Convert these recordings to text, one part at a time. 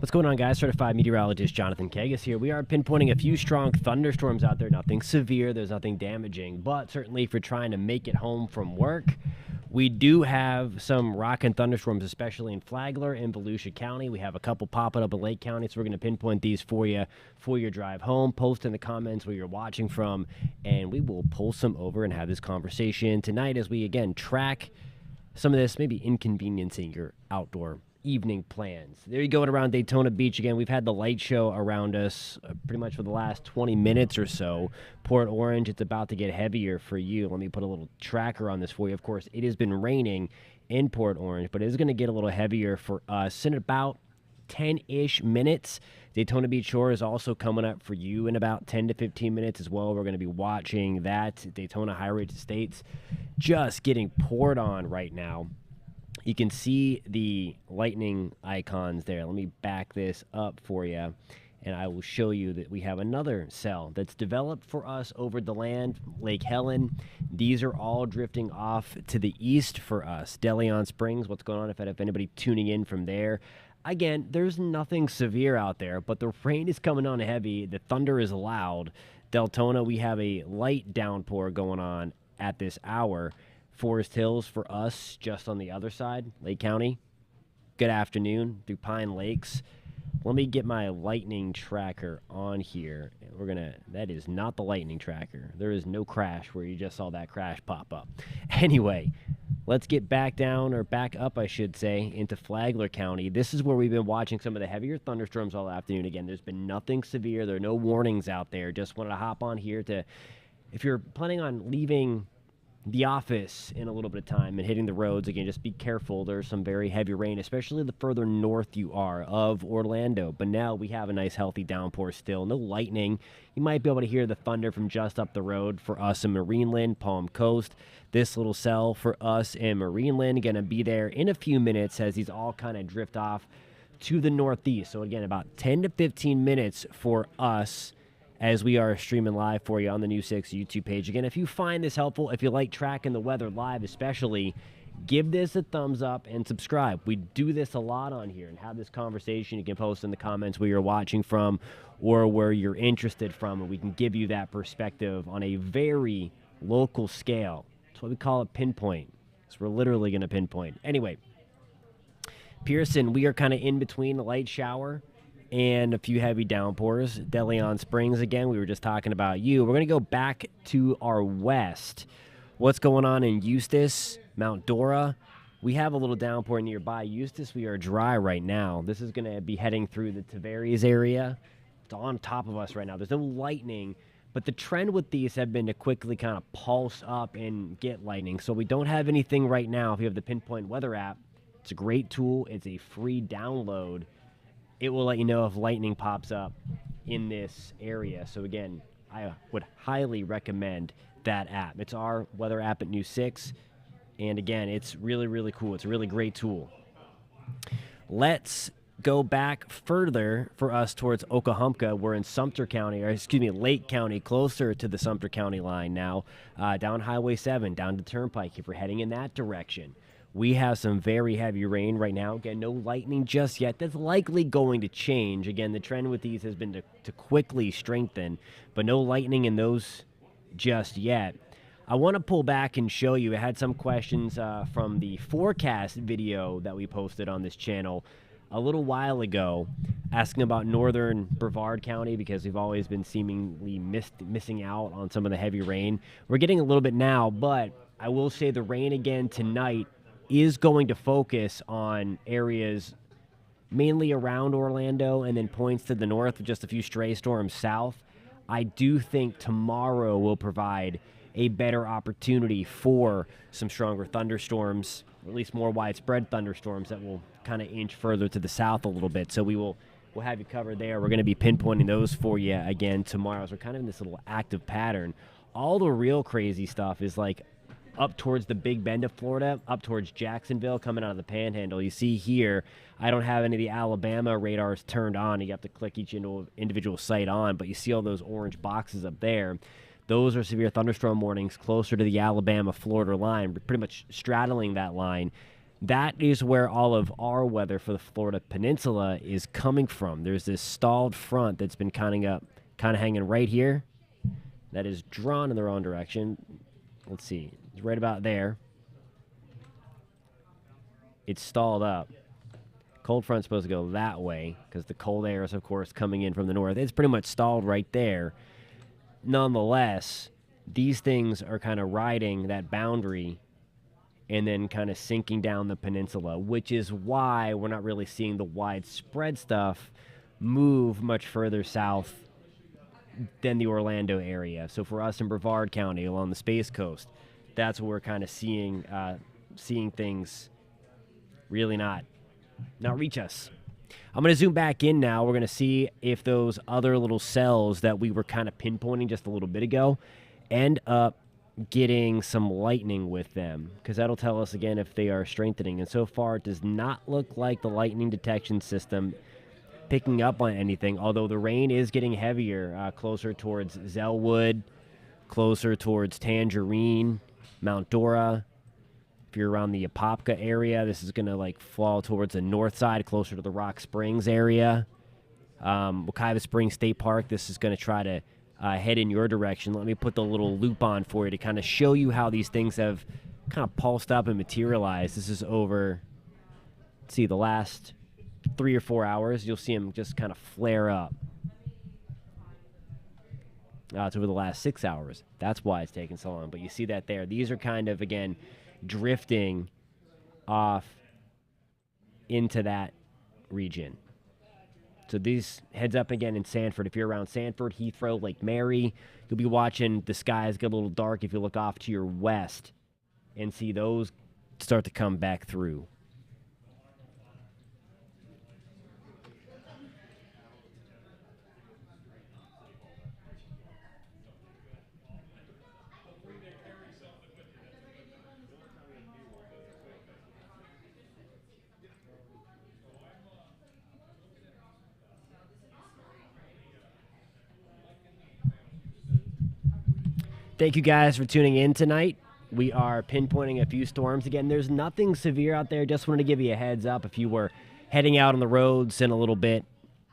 What's going on, guys? Certified meteorologist Jonathan Kagas here. We are pinpointing a few strong thunderstorms out there. Nothing severe, there's nothing damaging, but certainly if you're trying to make it home from work, we do have some rock and thunderstorms, especially in Flagler and Volusia County. We have a couple popping up in Lake County, so we're going to pinpoint these for you for your drive home. Post in the comments where you're watching from, and we will pull some over and have this conversation tonight as we, again, track some of this, maybe inconveniencing your outdoor evening plans. There you go, around Daytona Beach again. We've had the light show around us pretty much for the last 20 minutes or so. Port Orange, it's about to get heavier for you. Let me put a little tracker on this for you. Of course, it has been raining in Port Orange, but it is going to get a little heavier for us in about 10-ish minutes. Daytona Beach Shore is also coming up for you in about 10 to 15 minutes as well. We're going to be watching that. Daytona High Ridge Estates just getting poured on right now. You can see the lightning icons there. Let me back this up for you, and I will show you that we have another cell that's developed for us over the land, Lake Helen. These are all drifting off to the east for us. DeLeon Springs, what's going on if anybody tuning in from there? Again, there's nothing severe out there, but the rain is coming on heavy. The thunder is loud. Deltona, we have a light downpour going on at this hour. Forest Hills for us, just on the other side, Lake County. Good afternoon through Pine Lakes. Let me get my lightning tracker on here. That is not the lightning tracker. There is no crash where you just saw that crash pop up. Anyway, let's get back down, or back up, I should say, into Flagler County. This is where we've been watching some of the heavier thunderstorms all afternoon. Again, there's been nothing severe. There are no warnings out there. Just wanted to hop on here to, if you're planning on leaving the office in a little bit of time and hitting the roads, again, just be careful. There's some very heavy rain, especially the further north you are of Orlando. But now we have a nice healthy downpour still. No lightning. You might be able to hear the thunder from just up the road for us in Marineland, Palm Coast. This little cell for us in Marineland going to be there in a few minutes as these all kind of drift off to the northeast. So again, about 10 to 15 minutes for us as we are streaming live for you on the News 6 YouTube page. Again, if you find this helpful, if you like tracking the weather live especially, give this a thumbs up and subscribe. We do this a lot on here and have this conversation. You can post in the comments where you're watching from or where you're interested from, and we can give you that perspective on a very local scale. That's what we call a pinpoint. So we're literally going to pinpoint. Anyway, Pearson, we are kind of in between a light shower and a few heavy downpours. DeLeon Springs, again, we were just talking about you. We're going to go back to our west. What's going on in Eustis, Mount Dora? We have a little downpour nearby. Eustis, we are dry right now. This is going to be heading through the Tavares area. It's on top of us right now. There's no lightning, but the trend with these have been to quickly kind of pulse up and get lightning. So we don't have anything right now. If you have the Pinpoint Weather app, it's a great tool. It's a free download. It will let you know if lightning pops up in this area. So again, I would highly recommend that app. It's our weather app at News 6. And again, it's really, really cool. It's a really great tool. Let's go back further for us towards Oklahoma. We're in Sumter County, Lake County, closer to the Sumter County line now, down Highway 7, down to Turnpike, if we're heading in that direction. We have some very heavy rain right now. Again, no lightning just yet. That's likely going to change. Again, the trend with these has been to quickly strengthen, but no lightning in those just yet. I want to pull back and show you. I had some questions from the forecast video that we posted on this channel a little while ago, asking about northern Brevard County because we've always been seemingly missing out on some of the heavy rain. We're getting a little bit now, but I will say the rain again tonight is going to focus on areas mainly around Orlando and then points to the north with just a few stray storms south. I do think tomorrow will provide a better opportunity for some stronger thunderstorms, or at least more widespread thunderstorms that will kind of inch further to the south a little bit. So we'll have you covered there. We're going to be pinpointing those for you again tomorrow. So we're kind of in this little active pattern. All the real crazy stuff is like up towards the Big Bend of Florida, up towards Jacksonville, coming out of the Panhandle. You see here, I don't have any of the Alabama radars turned on. You have to click each individual site on, but you see all those orange boxes up there. Those are severe thunderstorm warnings closer to the Alabama-Florida line. We're pretty much straddling that line. That is where all of our weather for the Florida Peninsula is coming from. There's this stalled front that's been kind of hanging right here. That is drawn in the wrong direction. Let's see. It's right about there. It's stalled up. Cold front's supposed to go that way because the cold air is, of course, coming in from the north. It's pretty much stalled right there. Nonetheless, these things are kind of riding that boundary and then kind of sinking down the peninsula, which is why we're not really seeing the widespread stuff move much further south than the Orlando area. So for us in Brevard County along the Space Coast, that's where we're kind of seeing things really not reach us. I'm going to zoom back in now. We're going to see if those other little cells that we were kind of pinpointing just a little bit ago end up getting some lightning with them, because that'll tell us again if they are strengthening. And so far, it does not look like the lightning detection system picking up on anything, although the rain is getting heavier closer towards Zellwood, closer towards Tangerine, Mount Dora. If you're around the Apopka area, this is going to like fall towards the north side, closer to the Rock Springs area. Wekiva Springs State Park, this is going to try to head in your direction. Let me put the little loop on for you to kind of show you how these things have kind of pulsed up and materialized. This is over, let's see, the last 3 or 4 hours. You'll see them just kind of flare up. It's over the last 6 hours. That's why it's taking so long. But you see that there. These are kind of, again, drifting off into that region. So these heads up again in Sanford. If you're around Sanford, Heathrow, Lake Mary, you'll be watching the skies get a little dark if you look off to your west and see those start to come back through. Thank you guys for tuning in tonight. We are pinpointing a few storms. Again, there's nothing severe out there. Just wanted to give you a heads up. If you were heading out on the roads in a little bit,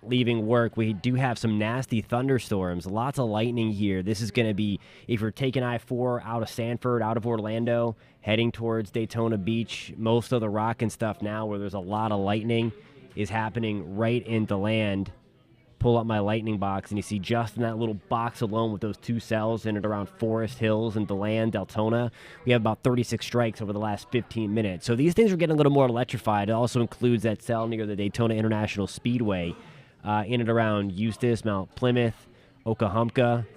leaving work, we do have some nasty thunderstorms. Lots of lightning here. This is going to be, if you're taking I-4 out of Sanford, out of Orlando, heading towards Daytona Beach, most of the rock and stuff now where there's a lot of lightning is happening right into land. Pull up my lightning box, and you see just in that little box alone with those 2 cells in and around Forest Hills and DeLand, Deltona, we have about 36 strikes over the last 15 minutes. So these things are getting a little more electrified. It also includes that cell near the Daytona International Speedway in and around Eustis, Mount Plymouth, Okahumpka,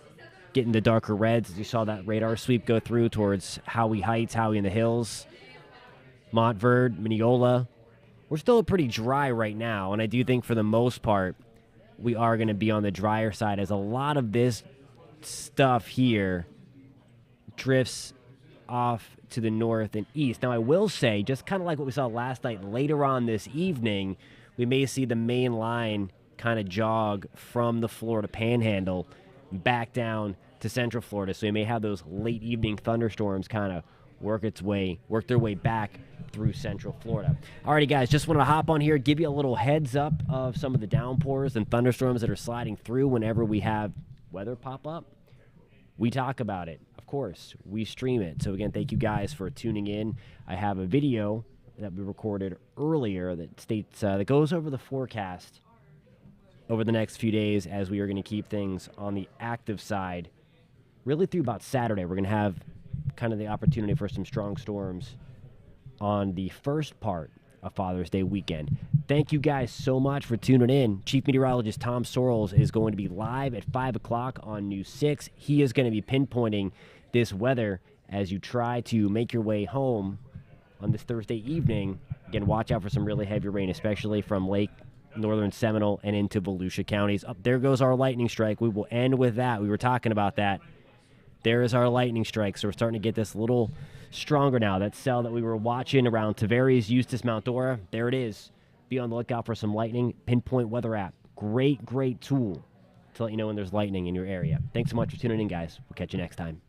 getting the darker reds as you saw that radar sweep go through towards Howey Heights, Howey in the Hills, Montverde, Mineola. We're still pretty dry right now, and I do think for the most part, we are going to be on the drier side as a lot of this stuff here drifts off to the north and east. Now, I will say, just kind of like what we saw last night, later on this evening, we may see the main line kind of jog from the Florida Panhandle back down to Central Florida. So we may have those late evening thunderstorms kind of work their way back through Central Florida. Alrighty, guys, just wanted to hop on here, give you a little heads up of some of the downpours and thunderstorms that are sliding through whenever we have weather pop up. We talk about it. Of course, we stream it. So again, thank you guys for tuning in. I have a video that we recorded earlier that states that goes over the forecast over the next few days, as we are going to keep things on the active side really through about Saturday. We're going to have kind of the opportunity for some strong storms on the first part of Father's Day weekend. Thank you guys so much for tuning in. Chief Meteorologist Tom Sorrells is going to be live at 5 o'clock on News 6. He is going to be pinpointing this weather as you try to make your way home on this Thursday evening. Again, watch out for some really heavy rain, especially from Lake, Northern Seminole, and into Volusia counties. Up there goes our lightning strike. We will end with that. We were talking about that. There is our lightning strike, so we're starting to get this a little stronger now. That cell that we were watching around Tavares, Eustis, Mount Dora, there it is. Be on the lookout for some lightning. Pinpoint Weather app. Great, great tool to let you know when there's lightning in your area. Thanks so much for tuning in, guys. We'll catch you next time.